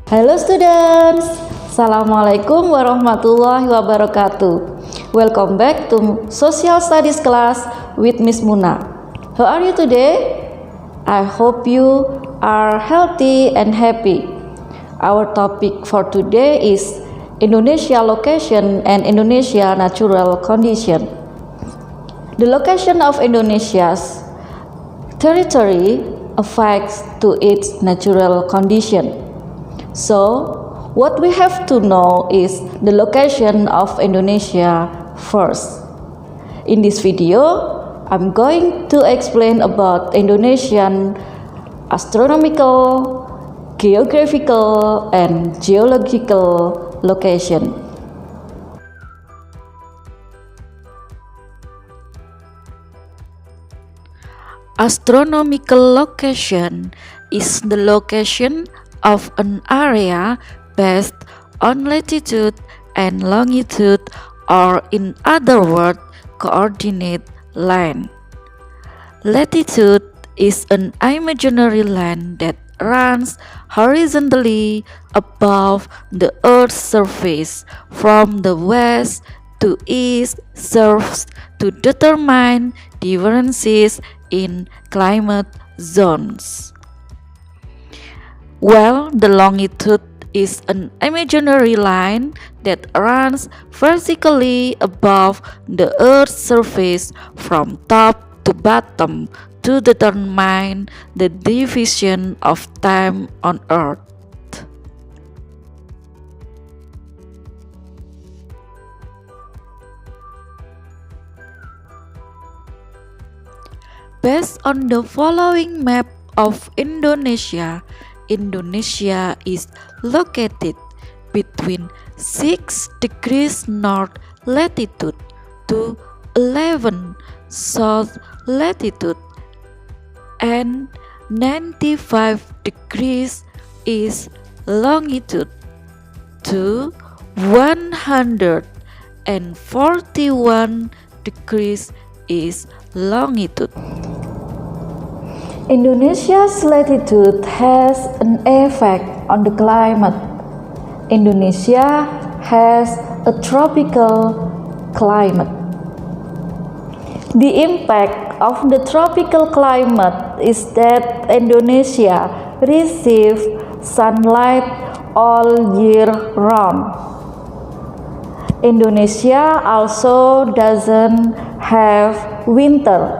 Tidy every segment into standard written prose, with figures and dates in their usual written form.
Halo students, Assalamualaikum warahmatullahi wabarakatuh. Welcome back to Social Studies class with Miss Muna. How are you today? I hope you are healthy and happy. Our topic for today is Indonesia location and Indonesia natural condition. The location of Indonesia's territory affects to its natural condition. So, what we have to know is the location of Indonesia first. In this video, I'm going to explain about Indonesian astronomical, geographical, and geological location. Astronomical location is the location of an area based on latitude and longitude, or in other words, coordinate line. Latitude is an imaginary line that runs horizontally above the Earth's surface from the west to east, serves to determine differences in climate zones. Well, the longitude is an imaginary line that runs vertically above the Earth's surface from top to bottom to determine the division of time on Earth. Based on the following map of Indonesia, Indonesia is located between 6 degrees north latitude to 11 south latitude and 95 degrees east longitude to 141 degrees east longitude. Indonesia's latitude has an effect on the climate. Indonesia has a tropical climate. The impact of the tropical climate is that Indonesia receives sunlight all year round. Indonesia also doesn't have winter,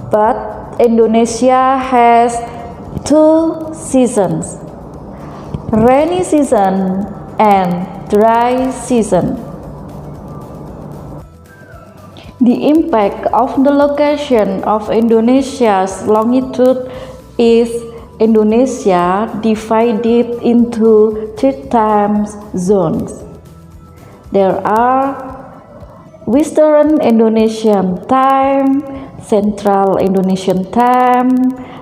but Indonesia has 2 seasons, rainy season and dry season. The impact of the location of Indonesia's longitude is Indonesia divided into 3 time zones. There are Western Indonesian time, Central Indonesian time,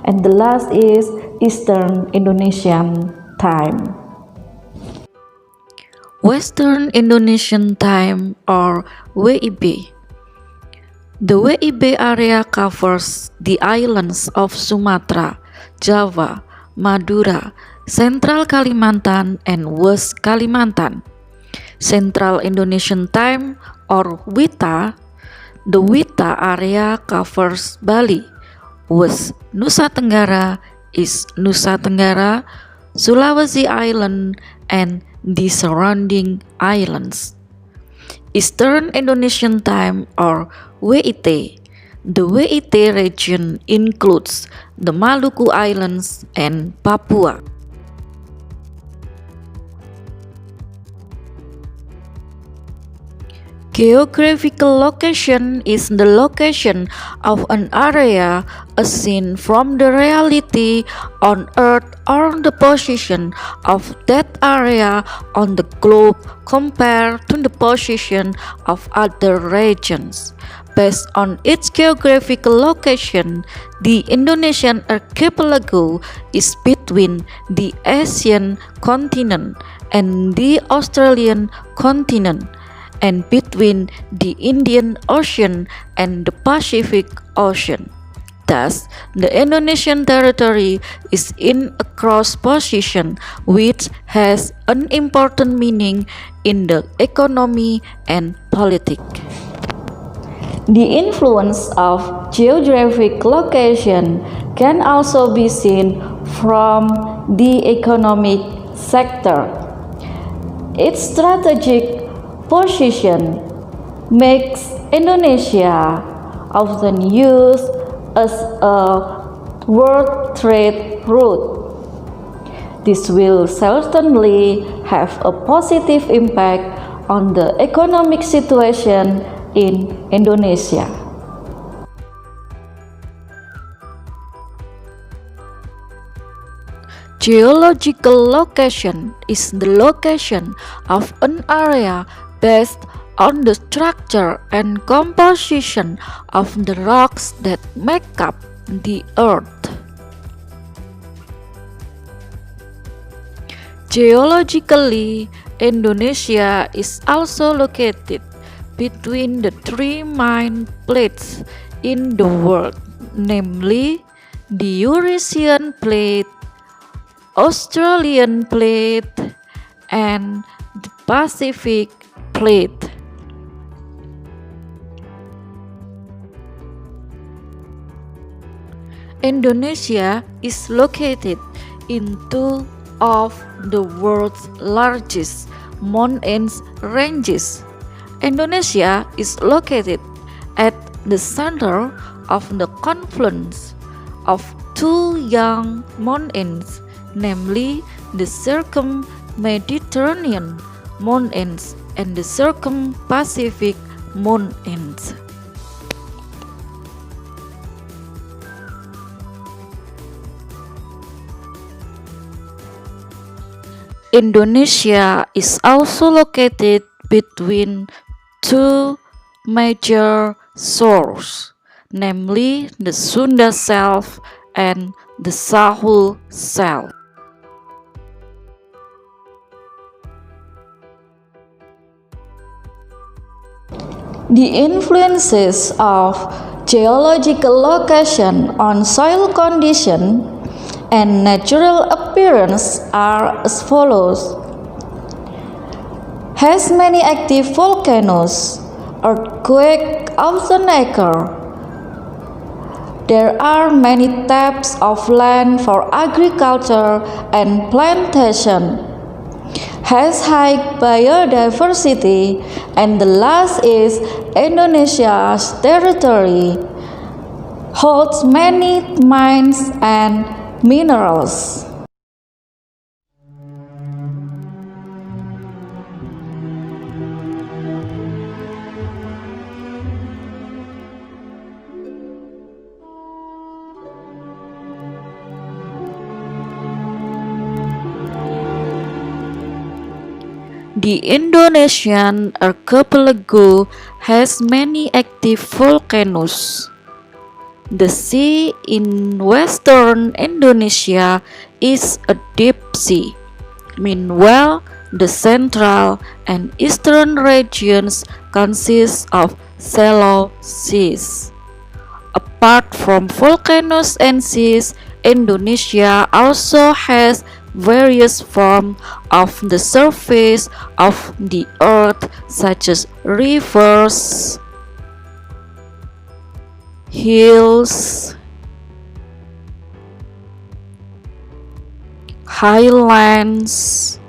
and the last is Eastern Indonesian time. Western Indonesian time, or WIB. The WIB area covers the islands of Sumatra, Java, Madura, Central Kalimantan, and West Kalimantan. Central Indonesian time, or WITA. The WITA area covers Bali, West Nusa Tenggara, East Nusa Tenggara, Sulawesi Island, and the surrounding islands. Eastern Indonesian time, or WIT. The WIT region includes the Maluku Islands and Papua. Geographical location is the location of an area as seen from the reality on Earth, or the position of that area on the globe compared to the position of other regions. Based on its geographical location, the Indonesian archipelago is between the Asian continent and the Australian continent, and between the Indian Ocean and the Pacific Ocean. Thus, the Indonesian territory is in a cross position which has an important meaning in the economy and politics. The influence of geographic location can also be seen from the economic sector. Its strategic position makes Indonesia often used as a world trade route. This will certainly have a positive impact on the economic situation in Indonesia. Geological location is the location of an area based on the structure and composition of the rocks that make up the earth. Geologically, Indonesia is also located between the three main plates in the world, namely the Eurasian plate, Australian plate, and the Pacific plate. Indonesia is located in two of the world's largest mountain ranges. Indonesia is located at the center of the confluence of two young mountains, namely the Circum-Mediterranean Mountains and the Circum-Pacific Mountains. Indonesia is also located between two major shores, namely the Sunda Shelf and the Sahul Shelf. The influences of geological location on soil condition and natural appearance are as follows. Has many active volcanoes, earthquake often occur. There are many types of land for agriculture and plantation. Has high biodiversity, and the last is Indonesia's territory holds many mines and minerals. The Indonesian archipelago has many active volcanoes. The sea in western Indonesia is a deep sea. Meanwhile, the central and eastern regions consist of shallow seas. Apart from volcanoes and seas, Indonesia also has various forms of the surface of the earth, such as rivers, hills, highlands,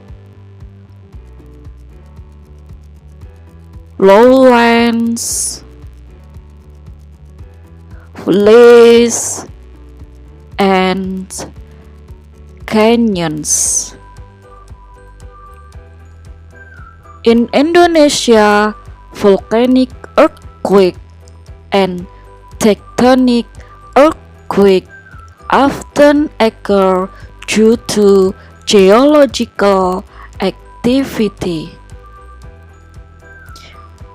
lowlands, valleys, and canyons. In Indonesia, volcanic earthquake and tectonic earthquake often occur due to geological activity.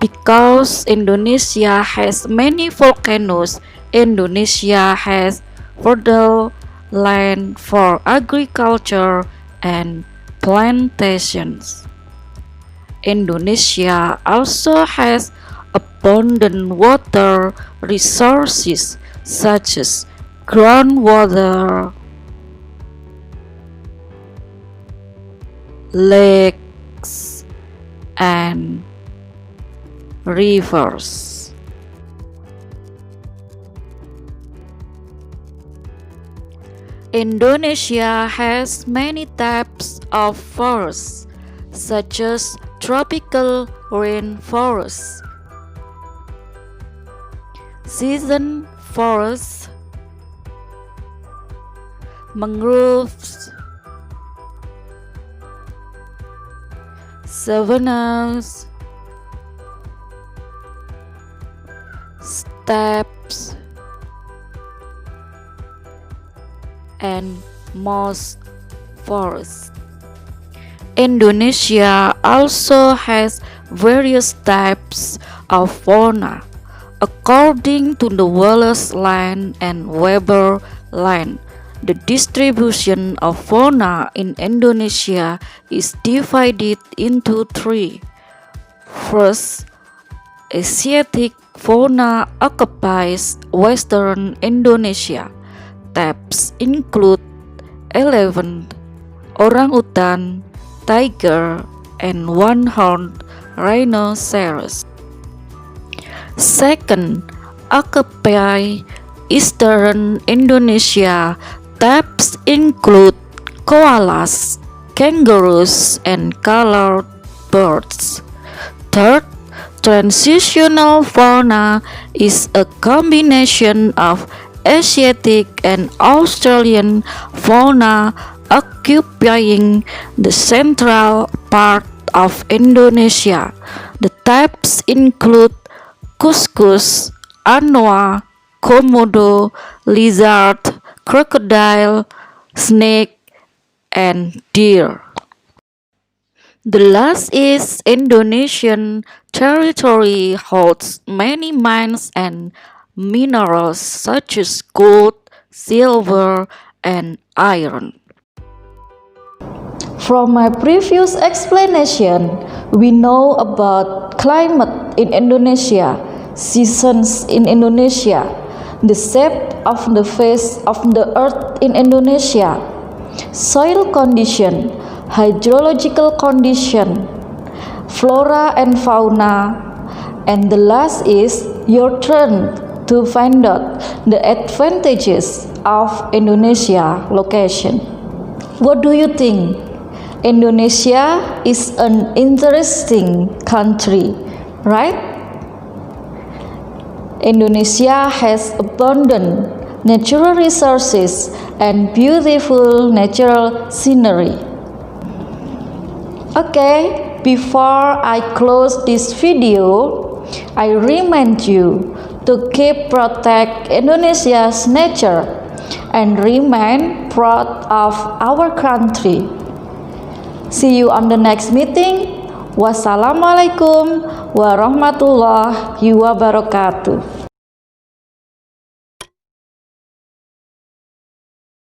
Because Indonesia has many volcanoes, Indonesia has fertile land for agriculture and plantations. Indonesia also has abundant water resources such as groundwater, lakes, and rivers. Indonesia has many types of forests, such as tropical rainforests, season forests, mangroves, savannas, steppes, and moss forests. Indonesia also has various types of fauna according to the Wallace Line and Weber Line. The distribution of fauna in Indonesia is divided into three. First, Asiatic fauna occupies western Indonesia. Types include elephant, orangutan, tiger, and one-horned rhinoceros. Second, occupy eastern Indonesia. Types include koalas, kangaroos, and colored birds. Third, transitional fauna is a combination of Asiatic and Australian fauna occupying the central part of Indonesia. The types include cuscus, anoa, komodo, lizard, crocodile, snake, and deer. The last is Indonesian territory holds many mines and minerals such as gold, silver, and iron. From my previous explanation, we know about climate in Indonesia, seasons in Indonesia, the shape of the face of the earth in Indonesia, soil condition, hydrological condition, flora and fauna, and the last is your turn to find out the advantages of Indonesia location. What do you think? Indonesia is an interesting country, right? Indonesia has abundant natural resources and beautiful natural scenery. Okay, before I close this video, I remind you to keep protect Indonesia's nature and remain proud of our country. See you on the next meeting. Wassalamualaikum warahmatullahi wabarakatuh.